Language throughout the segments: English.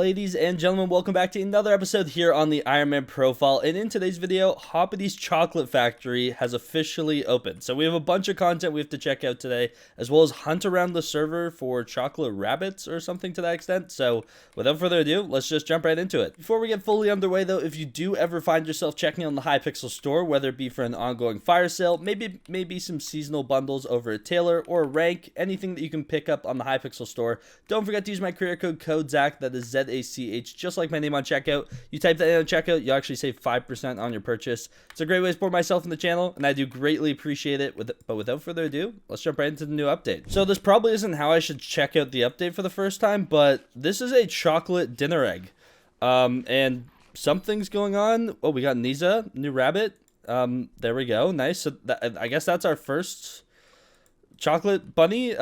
Ladies and gentlemen, welcome back to another episode here on the Ironman profile. And in today's video, Hoppity's chocolate factory has officially opened. So we have a bunch of content we have to check out today, as well as hunt around the server for chocolate rabbits or something to that extent. So without further ado, let's just jump right into it. Before we get fully underway though, if you do ever find yourself checking on the Hypixel store, whether it be for an ongoing fire sale, maybe some seasonal bundles over at Taylor or a rank, anything that you can pick up on the Hypixel store, don't forget to use my career code Zach, that is ZACH, just like my name on checkout. You type that in on checkout, you actually save 5% on your purchase. It's a great way to support myself and the channel, and I do greatly appreciate it. But without further ado, let's jump right into the new update. So this probably isn't how I should check out the update for the first time, but this is a chocolate dinner egg. And something's going on. Oh, we got Niza, new rabbit. There we go. Nice. So I guess that's our first chocolate bunny.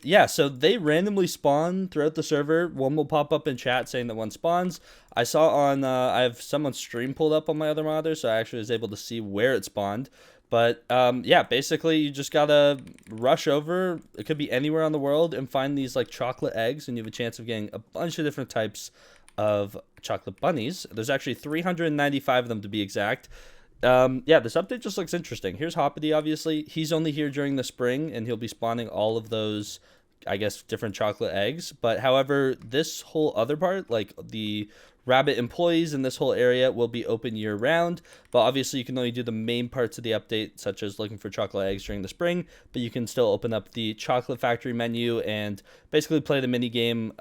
Yeah, so they randomly spawn throughout the server. One will pop up in chat saying that one spawns. I saw on I have someone's stream pulled up on my other monitor, so I actually was able to see where it spawned. But yeah, basically you just gotta rush over, it could be anywhere on the world, and find these like chocolate eggs, and you have a chance of getting a bunch of different types of chocolate bunnies. There's actually 395 of them to be exact. Yeah, this update just looks interesting. Here's Hoppity, obviously. He's only here during the spring, and he'll be spawning all of those, I guess, different chocolate eggs. But however, this whole other part, like the rabbit employees in this whole area, will be open year round. But obviously, you can only do the main parts of the update, such as looking for chocolate eggs during the spring. But you can still open up the chocolate factory menu and basically play the mini game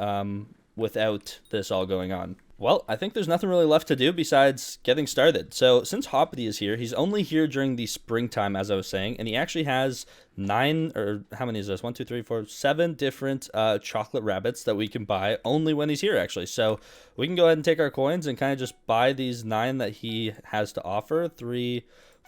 without this all going on. Well, I think there's nothing really left to do besides getting started. So since Hoppity is here, he's only here during the springtime, as I was saying, and he actually has 9, or how many is this? 1, 2, 3, 4, 7 different chocolate rabbits that we can buy only when he's here, actually. So we can go ahead and take our coins and kind of just buy these 9 that he has to offer. 3,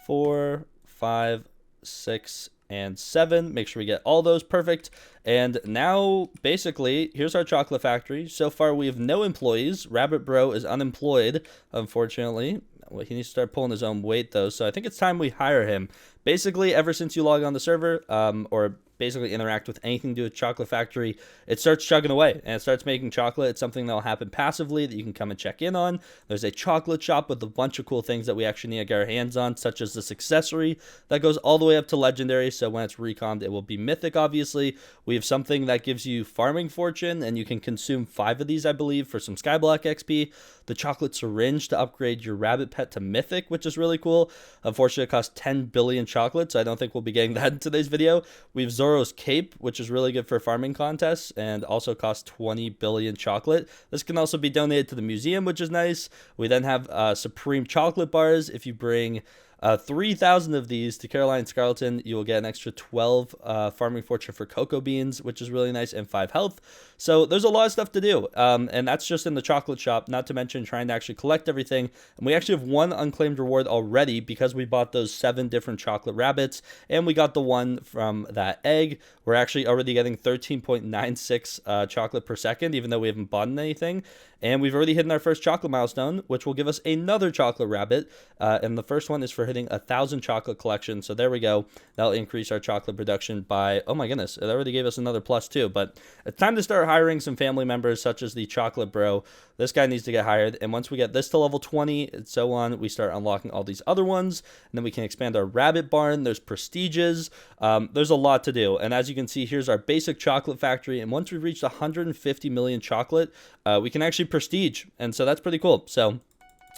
4, 5, 6, and 7. Make sure we get all those perfect. And now basically here's our chocolate factory. So far we have no employees. Rabbit Bro is unemployed, unfortunately. Well, he needs to start pulling his own weight though, so I think it's time we hire him. Basically, ever since you log on the server, or basically interact with anything to do with Chocolate Factory, it starts chugging away and it starts making chocolate. It's something that will happen passively that you can come and check in on. There's a chocolate shop with a bunch of cool things that we actually need to get our hands on, such as this accessory that goes all the way up to legendary. So when it's recommed, it will be mythic, obviously. We have something that gives you farming fortune, and you can consume 5 of these, I believe, for some Skyblock XP. The chocolate syringe to upgrade your rabbit pet to mythic, which is really cool. Unfortunately, it costs 10 billion chocolate, so I don't think we'll be getting that in today's video. We have Zoro's cape, which is really good for farming contests and also costs 20 billion chocolate. This can also be donated to the museum, which is nice. We then have Supreme chocolate bars. If you bring 3,000 of these to Caroline Scarleton, you will get an extra 12 farming fortune for cocoa beans, which is really nice, and 5 health. So there's a lot of stuff to do, and that's just in the chocolate shop, not to mention trying to actually collect everything. And we actually have 1 unclaimed reward already because we bought those 7 different chocolate rabbits, and we got the one from that egg. We're actually already getting 13.96 chocolate per second, even though we haven't bought anything. And we've already hit our first chocolate milestone, which will give us another chocolate rabbit. And the first one is for hitting 1,000 chocolate collection. So there we go. That'll increase our chocolate production by, oh my goodness, it already gave us another plus 2. But it's time to start hiring some family members, such as the chocolate bro. This guy needs to get hired. And once we get this to level 20 and so on, we start unlocking all these other ones. And then we can expand our rabbit barn. There's prestiges. There's a lot to do. And as you can see, here's our basic chocolate factory. And once we've reached 150 million chocolate, we can actually prestige. And so that's pretty cool. So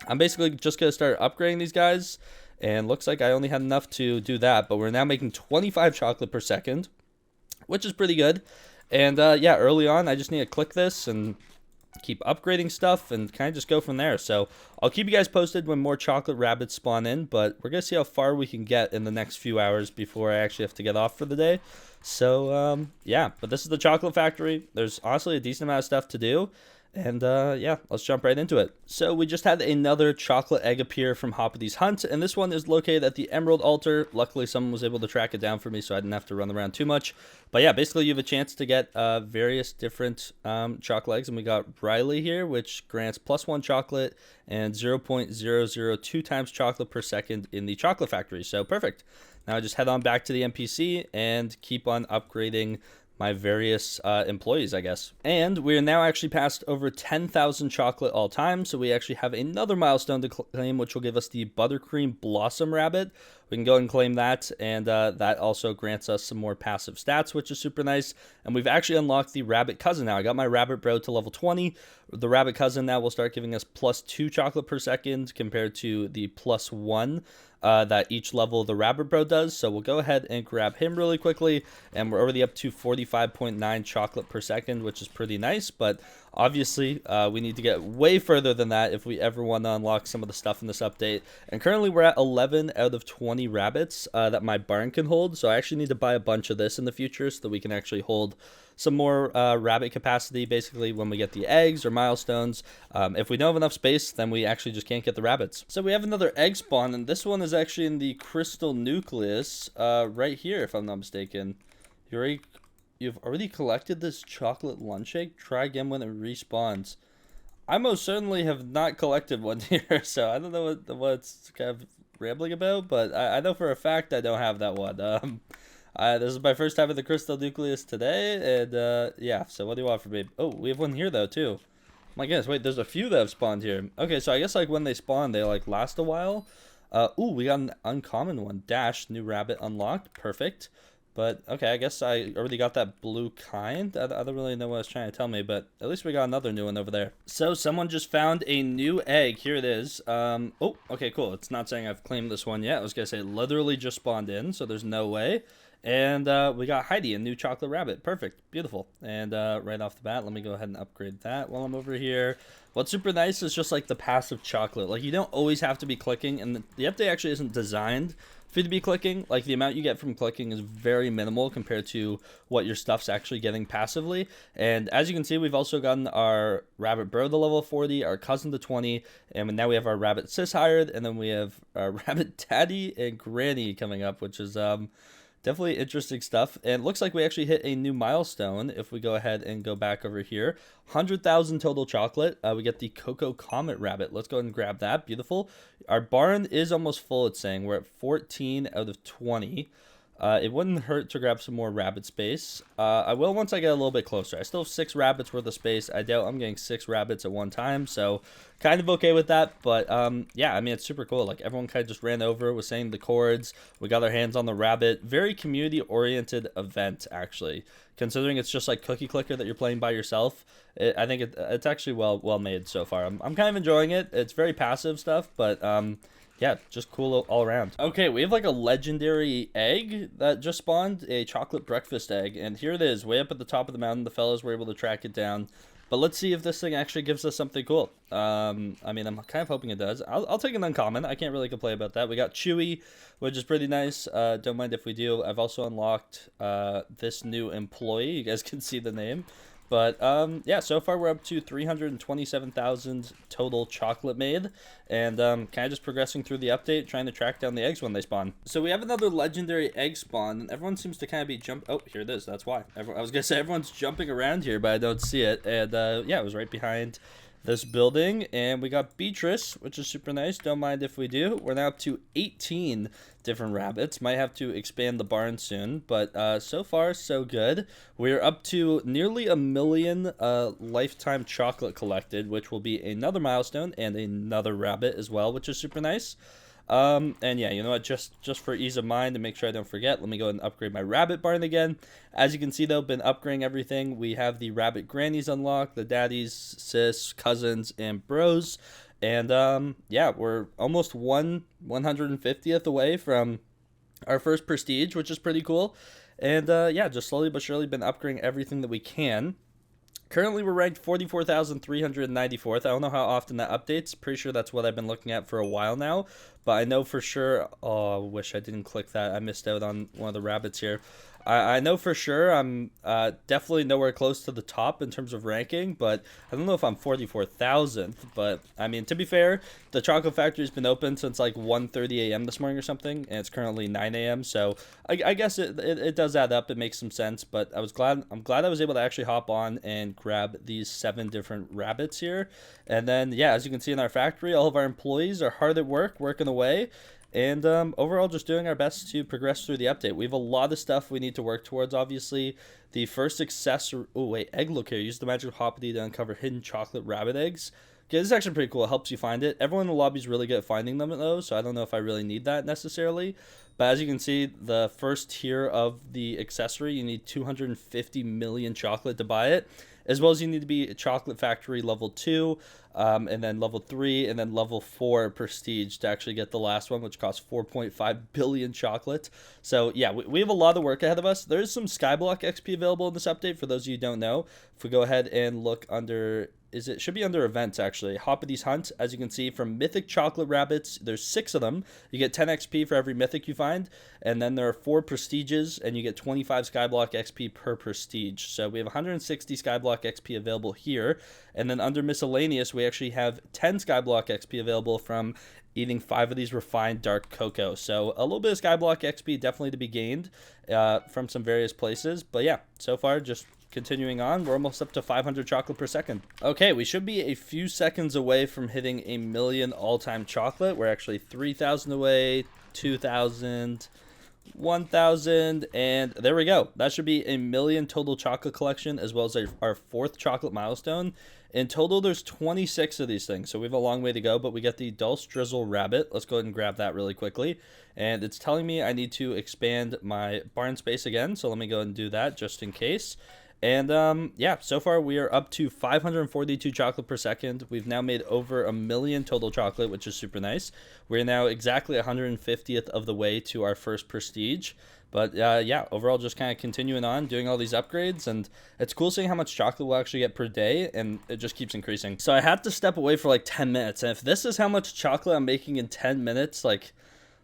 I'm basically just going to start upgrading these guys. And looks like I only had enough to do that. But we're now making 25 chocolate per second, which is pretty good. And yeah, early on, I just need to click this and keep upgrading stuff and kind of just go from there. So I'll keep you guys posted when more chocolate rabbits spawn in, but we're going to see how far we can get in the next few hours before I actually have to get off for the day. So yeah, but this is the chocolate factory. There's honestly a decent amount of stuff to do. And yeah, let's jump right into it. So we just had another chocolate egg appear from Hoppity's hunt, and this one is located at the Emerald Altar. Luckily, someone was able to track it down for me, so I didn't have to run around too much. But yeah, basically you have a chance to get various different chocolate eggs, and we got Riley here, which grants +1 chocolate and 0.002 times chocolate per second in the chocolate factory. So perfect. Now I just head on back to the NPC and keep on upgrading my various employees, I guess. And we are now actually past over 10,000 chocolate all time, so we actually have another milestone to claim, which will give us the Buttercream Blossom Rabbit. We can go ahead and claim that, and that also grants us some more passive stats, which is super nice. And we've actually unlocked the Rabbit Cousin now. I got my Rabbit Bro to level 20. The Rabbit Cousin now will start giving us +2 chocolate per second compared to the +1 that each level of the Rabbit Bro does. So we'll go ahead and grab him really quickly, and we're already up to 45.9 chocolate per second, which is pretty nice. But obviously, we need to get way further than that if we ever want to unlock some of the stuff in this update. And currently, we're at 11 out of 20 rabbits that my barn can hold. So I actually need to buy a bunch of this in the future so that we can actually hold some more rabbit capacity, basically, when we get the eggs or milestones. If we don't have enough space, then we actually just can't get the rabbits. So we have another egg spawn, and this one is actually in the crystal nucleus right here, if I'm not mistaken. You've already collected this chocolate lunch egg? Try again when it respawns. I most certainly have not collected one here, so I don't know what it's kind of rambling about, but I know for a fact I don't have that one. This is my first time at the crystal nucleus today, and yeah, so what do you want from me? Oh, we have one here though too. My goodness, wait, there's a few that have spawned here. Okay, so I guess like when they spawn, they like last a while. Ooh, we got an uncommon one. Dash, new rabbit unlocked, perfect. But okay, I guess I already got that blue kind. I don't really know what it's trying to tell me, but at least we got another new one over there. So someone just found a new egg. Here it is. Oh, okay, cool. It's not saying I've claimed this one yet. I was gonna say it literally just spawned in, so there's no way. And we got Heidi, a new chocolate rabbit. Perfect. Beautiful. And right off the bat, let me go ahead and upgrade that while I'm over here. What's super nice is just like the passive chocolate. Like you don't always have to be clicking, and the update actually isn't designed for you to be clicking. Like the amount you get from clicking is very minimal compared to what your stuff's actually getting passively. And as you can see, we've also gotten our Rabbit Bro to level 40, our Cousin to 20, and now we have our Rabbit Sis hired, and then we have our Rabbit Daddy and Granny coming up, which is definitely interesting stuff. And it looks like we actually hit a new milestone if we go ahead and go back over here. 100,000 total chocolate. We get the Cocoa Comet Rabbit. Let's go ahead and grab that. Beautiful. Our barn is almost full, it's saying. We're at 14 out of 20. It wouldn't hurt to grab some more rabbit space. I will once I get a little bit closer. I still have 6 rabbits worth of space. I doubt I'm getting 6 rabbits at one time, so kind of okay with that. But yeah, I mean, it's super cool. Like everyone kind of just ran over, was saying the chords. We got our hands on the rabbit. Very community-oriented event, actually. Considering it's just like Cookie Clicker that you're playing by yourself, I think it's actually well made so far. I'm kind of enjoying it. It's very passive stuff, but yeah, just cool all around. Okay, we have like a legendary egg that just spawned, a chocolate breakfast egg. And here it is, way up at the top of the mountain. The fellas were able to track it down. But let's see if this thing actually gives us something cool. I mean, I'm kind of hoping it does. I'll take an uncommon. I can't really complain about that. We got Chewy, which is pretty nice. Don't mind if we do. I've also unlocked this new employee. You guys can see the name. But yeah, so far we're up to 327,000 total chocolate made, and kind of just progressing through the update, trying to track down the eggs when they spawn. So we have another legendary egg spawn, and everyone seems to kind of be oh, here it is, that's why. I was going to say everyone's jumping around here, but I don't see it, and yeah, it was right behind this building. And we got Beatrice, which is super nice. Don't mind if we do. We're now up to 18 different rabbits. Might have to expand the barn soon, but so far so good. We're up to nearly 1 million lifetime chocolate collected, which will be another milestone and another rabbit as well, which is super nice. And yeah, you know what, just for ease of mind and make sure I don't forget, let me go ahead and upgrade my rabbit barn again. As you can see though, been upgrading everything. We have the rabbit grannies unlocked, the daddies, sis, cousins, and bros. And yeah, we're almost 150th away from our first prestige, which is pretty cool. And yeah, just slowly but surely been upgrading everything that we can. Currently, we're ranked 44,394th. I don't know how often that updates. Pretty sure that's what I've been looking at for a while now. But I know for sure... Oh, I wish I didn't click that. I missed out on one of the rabbits here. I know for sure I'm definitely nowhere close to the top in terms of ranking, but I don't know if I'm 44,000th. But, I mean, to be fair, the chocolate factory's been open since like 1:30 a.m. this morning or something, and it's currently 9 a.m. So I guess it does add up. It makes some sense, but I'm glad I was able to actually hop on and grab these 7 different rabbits here. And then, yeah, as you can see in our factory, all of our employees are hard at work, working away. And overall, just doing our best to progress through the update. We have a lot of stuff we need to work towards, obviously. The first accessory... Oh, wait. Egg locator. Use the magic Hoppity to uncover hidden chocolate rabbit eggs. Okay, this is actually pretty cool. It helps you find it. Everyone in the lobby is really good at finding them, though, so I don't know if I really need that necessarily. But as you can see, the first tier of the accessory, you need 250 million chocolate to buy it, as well as you need to be a Chocolate Factory level 2, and then level 3, and then level 4 prestige to actually get the last one, which costs 4.5 billion chocolate. So yeah, we have a lot of work ahead of us. There's some Skyblock XP available in this update, for those of you who don't know. If we go ahead and look under... it should be under events, actually. Hoppity's Hunt, as you can see, from mythic chocolate rabbits, there's 6 of them. You get 10 XP for every mythic you find, and then there are 4 prestiges, and you get 25 Skyblock XP per prestige. So we have 160 Skyblock XP available here, and then under miscellaneous, we actually have 10 Skyblock XP available from eating 5 of these refined dark cocoa. So a little bit of Skyblock XP definitely to be gained from some various places. But yeah, so far, just continuing on, we're almost up to 500 chocolate per second. Okay, we should be a few seconds away from hitting a million all-time chocolate. We're actually 3,000 away, 2,000, 1,000, and there we go. That should be a million total chocolate collection, as well as our 4th chocolate milestone. In total, there's 26 of these things, so we have a long way to go, but we got the Dulce Drizzle Rabbit. Let's go ahead and grab that really quickly. And it's telling me I need to expand my barn space again, so let me go ahead and do that just in case. And yeah, so far we are up to 542 chocolate per second. We've now made over a million total chocolate, which is super nice. We're now exactly 150th of the way to our first prestige. But yeah, overall just kind of continuing on, doing all these upgrades, and it's cool seeing how much chocolate we'll actually get per day, and it just keeps increasing. So I had to step away for like 10 minutes, and if this is how much chocolate I'm making in 10 minutes, like...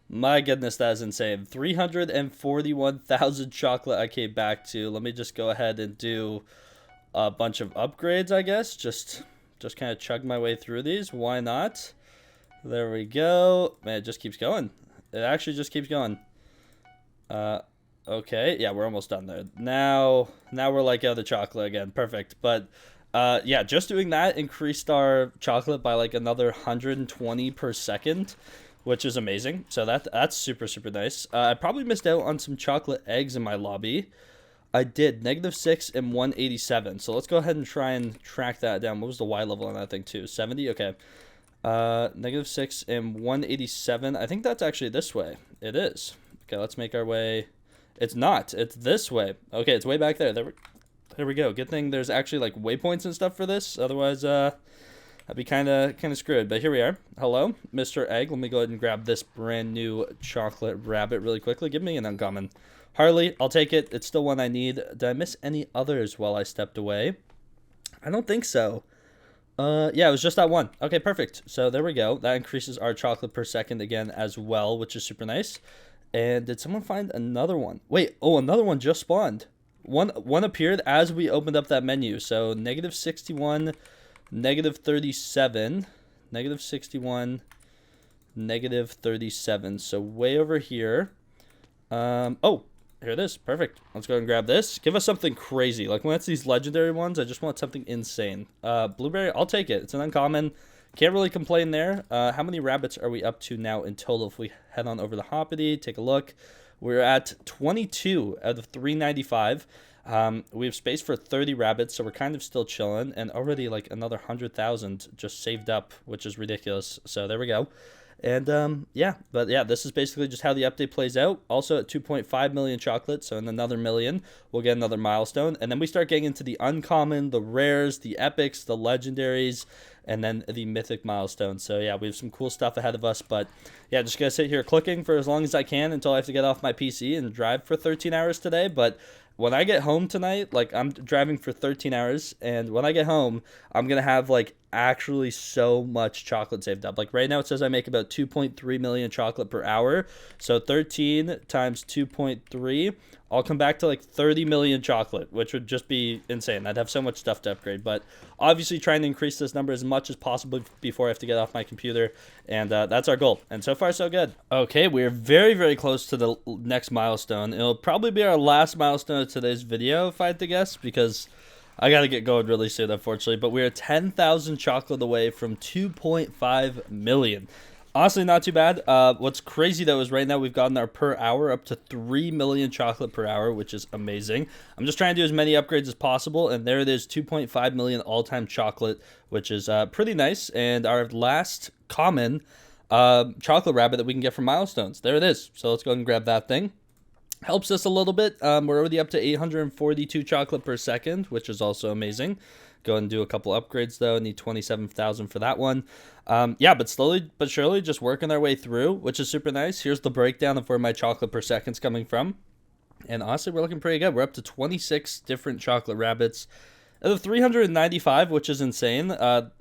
my goodness, that is insane. 341,000 chocolate I came back to. Let me just go ahead and do a bunch of upgrades, I guess. Just kind of chug my way through these. Why not? There we go. Man, it just keeps going. It actually just keeps going. Okay. Yeah, we're almost done there. Now we're like out of the chocolate again. Perfect. But yeah, just doing that increased our chocolate by like another 120 per second, which is amazing. So that's super, super nice. I probably missed out on some chocolate eggs in my lobby. I did. -6 and 187. So let's go ahead and try and track that down. What was the Y level on that thing too? 70? Okay. -6 and 187. I think that's actually this way. It is. Okay, let's make our way. It's not. It's this way. Okay, it's way back there. There we go. Good thing there's actually like waypoints and stuff for this. Otherwise, I'd be kind of screwed, but here we are. Hello, Mr. Egg. Let me go ahead and grab this brand new chocolate rabbit really quickly. Give me an uncommon. Harley, I'll take it. It's still one I need. Did I miss any others while I stepped away? I don't think so. Yeah, it was just that one. Okay, perfect. So there we go. That increases our chocolate per second again as well, which is super nice. And did someone find another one? Wait, oh, another one just spawned. One appeared as we opened up that menu. So -61... -37, -61, -37. So way over here. Oh, here it is. Perfect. Let's go ahead and grab this. Give us something crazy. Like when it's these legendary ones, I just want something insane. Blueberry, I'll take it. It's an uncommon. Can't really complain there. How many rabbits are we up to now in total? If we head on over the Hoppity, take a look. We're at 22 out of 395. We have space for 30 rabbits, so we're kind of still chilling, and already like another 100,000 just saved up, which is ridiculous. So there we go. And yeah, but yeah, this is basically just how the update plays out. Also at 2.5 million chocolate, so in another million, we'll get another milestone, and then we start getting into the uncommon, the rares, the epics, the legendaries, and then the mythic milestone. So yeah, we have some cool stuff ahead of us, but yeah, just gonna sit here clicking for as long as I can until I have to get off my PC and drive for 13 hours today. But when I get home tonight, like I'm driving for 13 hours, and when I get home, I'm going to have like actually so much chocolate saved up. Like right now it says I make about 2.3 million chocolate per hour. So 13 times 2.3, I'll come back to like 30 million chocolate, which would just be insane. I'd have so much stuff to upgrade, but obviously trying to increase this number as much as possible before I have to get off my computer, and that's our goal. And so far, so good. Okay, we're very, very close to the next milestone. It'll probably be our last milestone of today's video, if I had to guess, because I got to get going really soon, unfortunately. But we're 10,000 chocolate away from 2.5 million. Honestly, not too bad. What's crazy though is right now we've gotten our per hour up to 3 million chocolate per hour, which is amazing. I'm just trying to do as many upgrades as possible, and there it is, 2.5 million all-time chocolate, which is pretty nice. And our last common chocolate rabbit that we can get from milestones. There it is. So let's go ahead and grab that thing. Helps us a little bit. We're already up to 842 chocolate per second, which is also amazing. Go ahead and do a couple upgrades though. Need 27,000 for that one. Yeah, but slowly but surely just working our way through, which is super nice. Here's the breakdown of where my chocolate per second's coming from. And honestly, we're looking pretty good. We're up to 26 different chocolate rabbits. Out of 395, which is insane.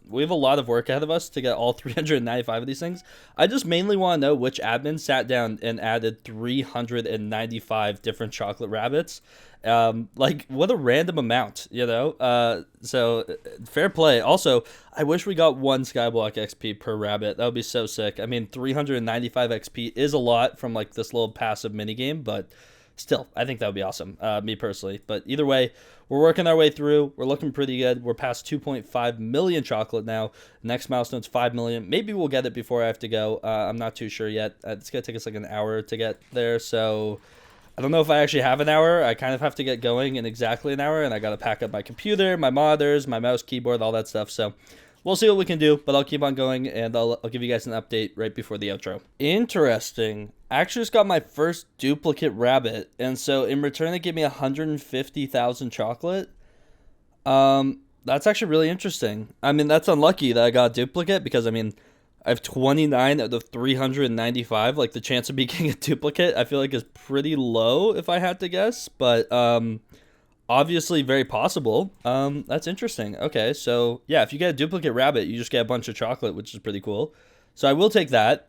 We have a lot of work ahead of us to get all 395 of these things. I just mainly want to know which admin sat down and added 395 different chocolate rabbits. Like, what a random amount, you know? So, fair play. Also, I wish we got 1 Skyblock XP per rabbit. That would be so sick. I mean, 395 XP is a lot from, like, this little passive minigame, but still, I think that would be awesome, me personally. But either way, we're working our way through. We're looking pretty good. We're past 2.5 million chocolate now. Next milestone's 5 million. Maybe we'll get it before I have to go. I'm not too sure yet. It's going to take us like an hour to get there, so I don't know if I actually have an hour. I kind of have to get going in exactly an hour, and I got to pack up my computer, my monitors, my mouse, keyboard, all that stuff. So we'll see what we can do, but I'll keep on going, and I'll give you guys an update right before the outro. Interesting. I actually just got my first duplicate rabbit, and so in return, it gave me 150,000 chocolate. That's actually really interesting. I mean, that's unlucky that I got a duplicate, because, I mean, I have 29 out of 395. Like, the chance of me getting a duplicate, I feel like, is pretty low, if I had to guess, but, obviously very possible. That's interesting. Okay, so yeah, if you get a duplicate rabbit, you just get a bunch of chocolate, which is pretty cool. So I will take that.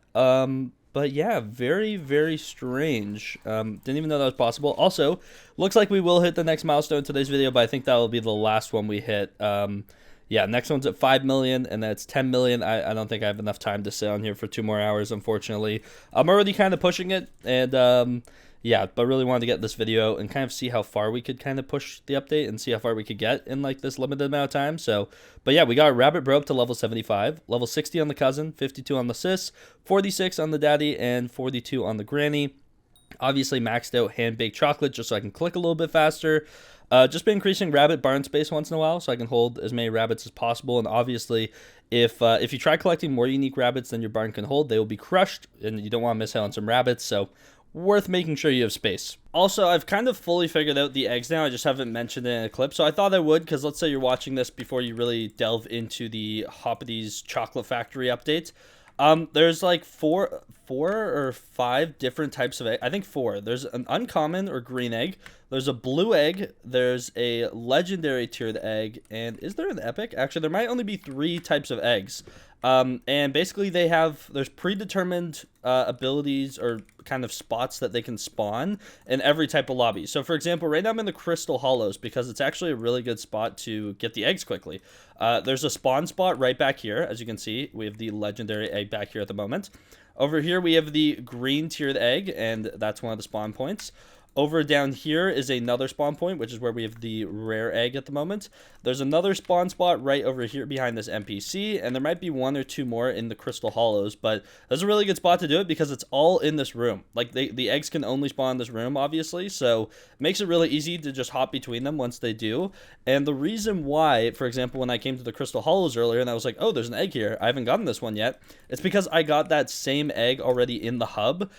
But yeah, very, very strange. Didn't even know that was possible. Also, looks like we will hit the next milestone in today's video, but I think that will be the last one we hit. Yeah, next one's at 5 million, and that's 10 million. I don't think I have enough time to sit on here for 2 more hours, unfortunately. I'm already kind of pushing it, and yeah, but really wanted to get this video and kind of see how far we could kind of push the update and see how far we could get in like this limited amount of time. So, but yeah, we got Rabbit Bro up to level 75, level 60 on the cousin, 52 on the sis, 46 on the daddy, and 42 on the granny. Obviously maxed out hand-baked chocolate just so I can click a little bit faster. Just been increasing rabbit barn space once in a while so I can hold as many rabbits as possible. And obviously, if you try collecting more unique rabbits than your barn can hold, they will be crushed, and you don't want to miss out on some rabbits. So worth making sure you have space. Also, I've kind of fully figured out the eggs now. I just haven't mentioned it in a clip. So I thought I would, because let's say you're watching this before you really delve into the Hoppity's Chocolate Factory update. There's like four or five different types of egg. I think 4. There's an uncommon or green egg. There's a blue egg. There's a legendary tiered egg. And is there an epic? Actually, there might only be 3 types of eggs. And basically there's predetermined abilities or kind of spots that they can spawn in every type of lobby. So for example, right now I'm in the Crystal Hollows because it's actually a really good spot to get the eggs quickly. There's a spawn spot right back here. As you can see, we have the legendary egg back here at the moment. Over here we have the green tiered egg, and that's one of the spawn points. Over down here is another spawn point, which is where we have the rare egg at the moment. There's another spawn spot right over here behind this NPC, and there might be 1 or 2 more in the Crystal Hollows, but that's a really good spot to do it because it's all in this room. Like, the eggs can only spawn in this room, obviously, so it makes it really easy to just hop between them once they do. And the reason why, for example, when I came to the Crystal Hollows earlier and I was like, oh, there's an egg here, I haven't gotten this one yet, it's because I got that same egg already in the hub.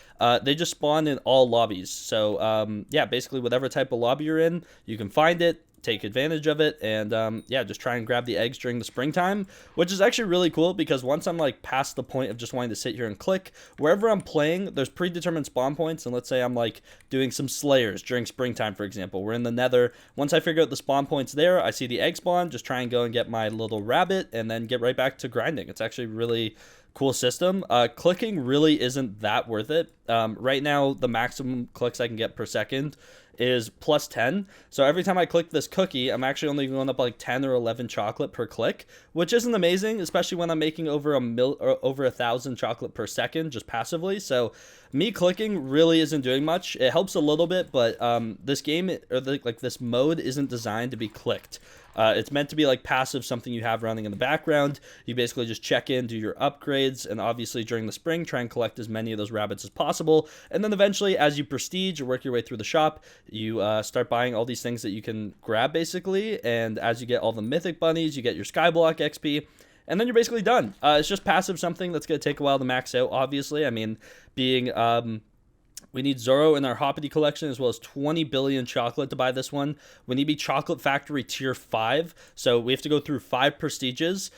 They just spawn in all lobbies, so yeah, basically whatever type of lobby you're in, you can find it, take advantage of it, and yeah, just try and grab the eggs during the springtime, which is actually really cool because once I'm like past the point of just wanting to sit here and click, wherever I'm playing, there's predetermined spawn points, and let's say I'm like doing some slayers during springtime, for example, we're in the nether. Once I figure out the spawn points there, I see the egg spawn, just try and go and get my little rabbit, and then get right back to grinding. It's actually really cool system. Clicking really isn't that worth it. Right now, the maximum clicks I can get per second is plus 10. So every time I click this cookie, I'm actually only going up like 10 or 11 chocolate per click, which isn't amazing, especially when I'm making over 1,000 chocolate per second just passively. So me clicking really isn't doing much. It helps a little bit, but this game or like this mode isn't designed to be clicked. It's meant to be like passive, something you have running in the background. You basically just check in, do your upgrades, and obviously during the spring, try and collect as many of those rabbits as possible. And then eventually, as you prestige or work your way through the shop, you start buying all these things that you can grab, basically. And as you get all the mythic bunnies, you get your Skyblock XP. And then you're basically done. It's just passive, something that's going to take a while to max out, obviously. I mean, being... we need Zoro in our Hoppity collection, as well as 20 billion chocolate to buy this one. We need to be Chocolate Factory Tier 5, so we have to go through 5 prestiges,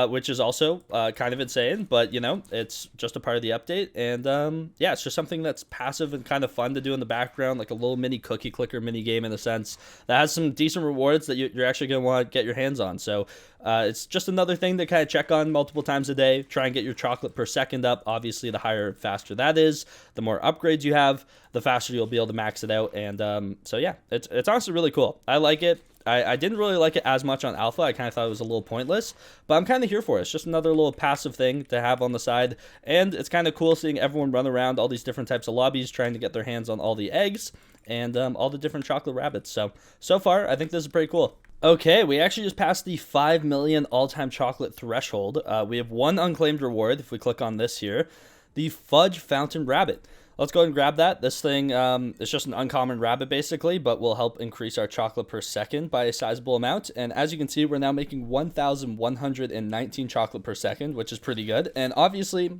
which is also kind of insane, but, you know, it's just a part of the update, and, yeah, it's just something that's passive and kind of fun to do in the background, like a little mini cookie clicker mini game in a sense, that has some decent rewards that you're actually going to want to get your hands on, so it's just another thing to kind of check on multiple times a day, try and get your chocolate per second up. Obviously, the higher, faster that is, the more upgrades you have, the faster you'll be able to max it out, and so yeah, it's honestly really cool. I like it. I didn't really like it as much on Alpha. I kind of thought it was a little pointless, but I'm kind of here for it. It's just another little passive thing to have on the side, and it's kind of cool seeing everyone run around all these different types of lobbies trying to get their hands on all the eggs and all the different chocolate rabbits. So far, I think this is pretty cool. Okay, we actually just passed the 5 million all-time chocolate threshold. We have one unclaimed reward, if we click on this here, the Fudge Fountain Rabbit. Let's go ahead and grab that. This thing is just an uncommon rabbit, basically, but will help increase our chocolate per second by a sizable amount. And as you can see, we're now making 1,119 chocolate per second, which is pretty good. And obviously,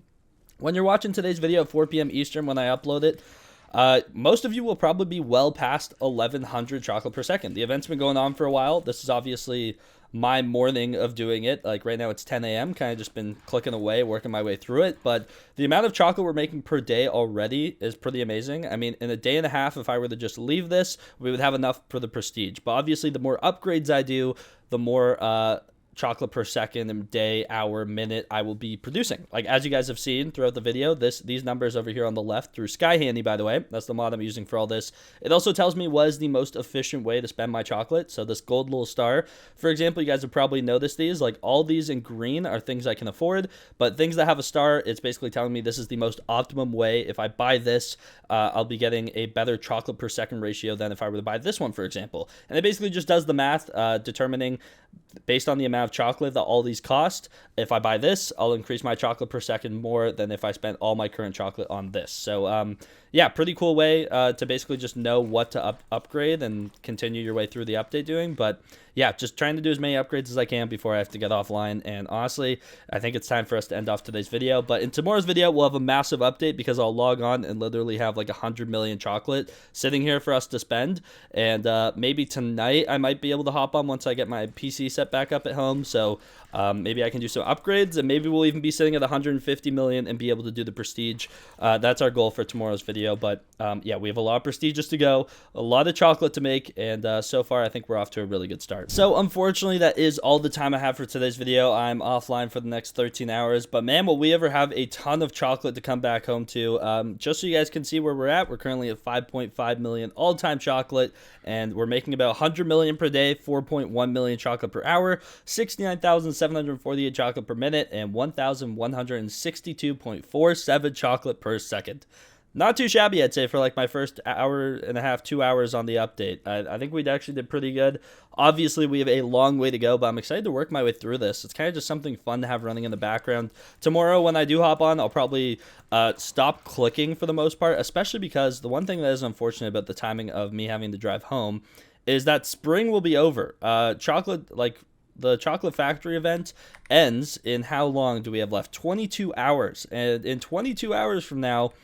when you're watching today's video at 4 p.m. Eastern when I upload it, most of you will probably be well past 1,100 chocolate per second. The event's been going on for a while. This is obviously my morning of doing it. Like right now it's 10 a.m. Kind of just been clicking away, working my way through it. But the amount of chocolate we're making per day already is pretty amazing. I mean, in a day and a half, if I were to just leave this, we would have enough for the prestige. But obviously, the more upgrades I do, the more chocolate per second and day, hour, minute I will be producing. Like as you guys have seen throughout the video, these numbers over here on the left through Skyhandy, by the way, that's the mod I'm using for all this. It also tells me what is the most efficient way to spend my chocolate. So this gold little star, for example, you guys have probably noticed these, like all these in green are things I can afford, but things that have a star, it's basically telling me this is the most optimum way. If I buy this, I'll be getting a better chocolate per second ratio than if I were to buy this one, for example. And it basically just does the math, determining based on the amount of chocolate that all these cost. If I buy this, I'll increase my chocolate per second more than if I spent all my current chocolate on this. So yeah, pretty cool way to basically just know what to upgrade and continue your way through the update doing. But yeah, just trying to do as many upgrades as I can before I have to get offline. And honestly, I think it's time for us to end off today's video. But in tomorrow's video, we'll have a massive update because I'll log on and literally have like 100 million chocolate sitting here for us to spend. And maybe tonight I might be able to hop on once I get my PC set back up at home. So maybe I can do some upgrades, and maybe we'll even be sitting at 150 million and be able to do the prestige. That's our goal for tomorrow's video. But yeah, we have a lot of prestiges to go, a lot of chocolate to make, and so far I think we're off to a really good start. So unfortunately, that is all the time I have for today's video. I'm offline for the next 13 hours, but man, will we ever have a ton of chocolate to come back home to. Just so you guys can see where we're at, we're currently at 5.5 million all-time chocolate, and we're making about 100 million per day, 4.1 million chocolate per hour, 69,748 chocolate per minute, and 1,162.47 chocolate per second. Not too shabby, I'd say, for like my first hour and a half, 2 hours on the update. I think we actually did pretty good. Obviously, we have a long way to go, but I'm excited to work my way through this. It's kind of just something fun to have running in the background. Tomorrow, when I do hop on, I'll probably stop clicking for the most part, especially because the one thing that is unfortunate about the timing of me having to drive home is that spring will be over. Chocolate, like the Chocolate Factory event, ends in how long do we have left? 22 hours. And in 22 hours from now,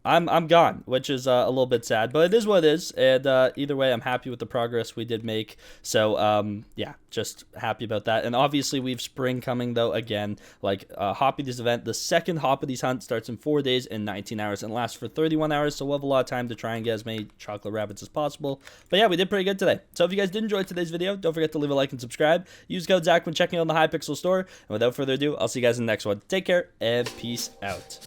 I'm gone, which is a little bit sad, but it is what it is, and either way, I'm happy with the progress we did make, so yeah, just happy about that. And obviously, we have spring coming, though, again, like Hoppity's event. The second Hoppity's hunt starts in 4 days and 19 hours and lasts for 31 hours, so we'll have a lot of time to try and get as many chocolate rabbits as possible. But yeah, we did pretty good today. So if you guys did enjoy today's video, don't forget to leave a like and subscribe. Use code Zach when checking out the Hypixel store, and without further ado, I'll see you guys in the next one. Take care, and peace out.